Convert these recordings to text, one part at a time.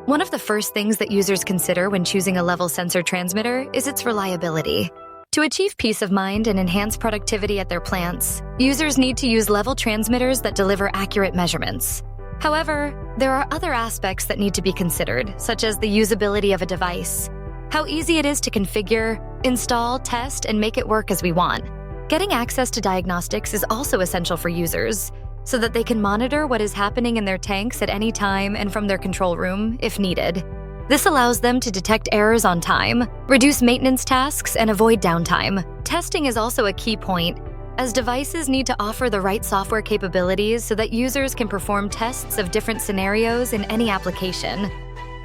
One of the first things that users consider when choosing a level sensor transmitter is its reliability. To achieve peace of mind and enhance productivity at their plants, users need to use level transmitters that deliver accurate measurements. However, there are other aspects that need to be considered, such as the usability of a device, how easy it is to configure, install, test, and make it work as we want. Getting access to diagnostics is also essential for users, so that they can monitor what is happening in their tanks at any time and from their control room if needed. This allows them to detect errors on time, reduce maintenance tasks, and avoid downtime. Testing is also a key point, as devices need to offer the right software capabilities so that users can perform tests of different scenarios in any application,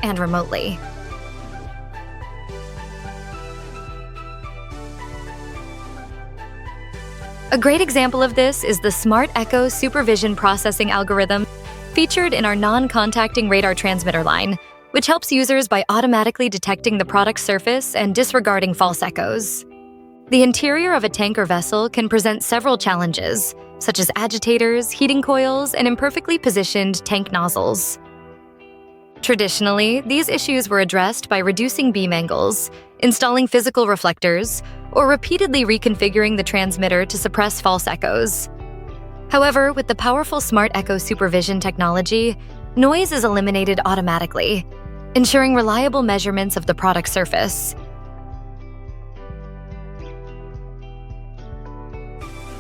and remotely. A great example of this is the Smart Echo Supervision Processing algorithm featured in our non-contacting radar transmitter line, which helps users by automatically detecting the product's surface and disregarding false echoes. The interior of a tank or vessel can present several challenges, such as agitators, heating coils, and imperfectly positioned tank nozzles. Traditionally, these issues were addressed by reducing beam angles, installing physical reflectors, or repeatedly reconfiguring the transmitter to suppress false echoes. However, with the powerful Smart Echo Supervision technology, noise is eliminated automatically, ensuring reliable measurements of the product's surface.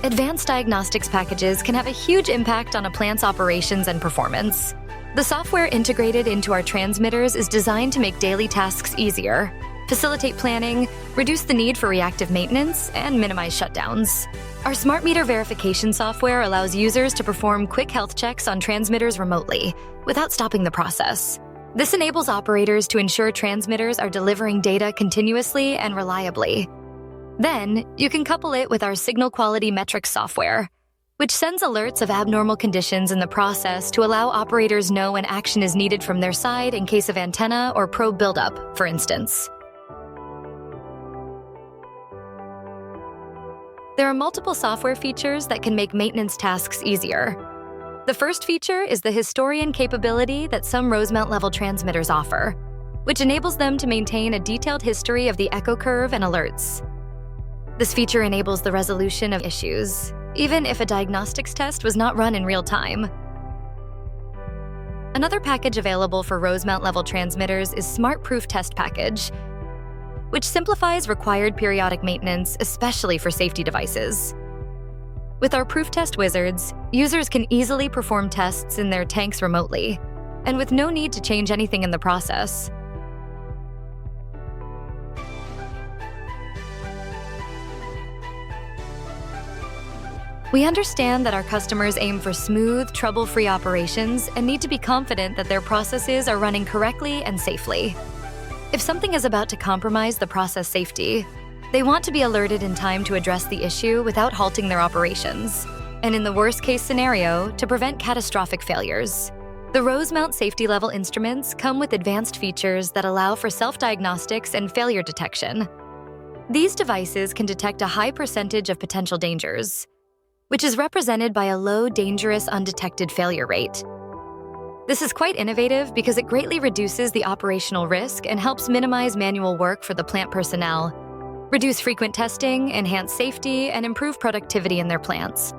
Advanced diagnostics packages can have a huge impact on a plant's operations and performance. The software integrated into our transmitters is designed to make daily tasks easier, facilitate planning, reduce the need for reactive maintenance, and minimize shutdowns. Our smart meter verification software allows users to perform quick health checks on transmitters remotely, without stopping the process. This enables operators to ensure transmitters are delivering data continuously and reliably. Then, you can couple it with our signal quality metrics software, which sends alerts of abnormal conditions in the process to allow operators know when action is needed from their side in case of antenna or probe buildup, for instance. There are multiple software features that can make maintenance tasks easier. The first feature is the historian capability that some Rosemount level transmitters offer, which enables them to maintain a detailed history of the echo curve and alerts. This feature enables the resolution of issues, even if a diagnostics test was not run in real time. Another package available for Rosemount level transmitters is Smart Proof Test Package, which simplifies required periodic maintenance, especially for safety devices. With our Proof Test Wizards, users can easily perform tests in their tanks remotely, and with no need to change anything in the process. We understand that our customers aim for smooth, trouble-free operations and need to be confident that their processes are running correctly and safely. If something is about to compromise the process safety, they want to be alerted in time to address the issue without halting their operations, and in the worst-case scenario, to prevent catastrophic failures. The Rosemount Safety Level Instruments come with advanced features that allow for self-diagnostics and failure detection. These devices can detect a high percentage of potential dangers, which is represented by a low, dangerous, undetected failure rate. This is quite innovative because it greatly reduces the operational risk and helps minimize manual work for the plant personnel, reduce frequent testing, enhance safety, and improve productivity in their plants.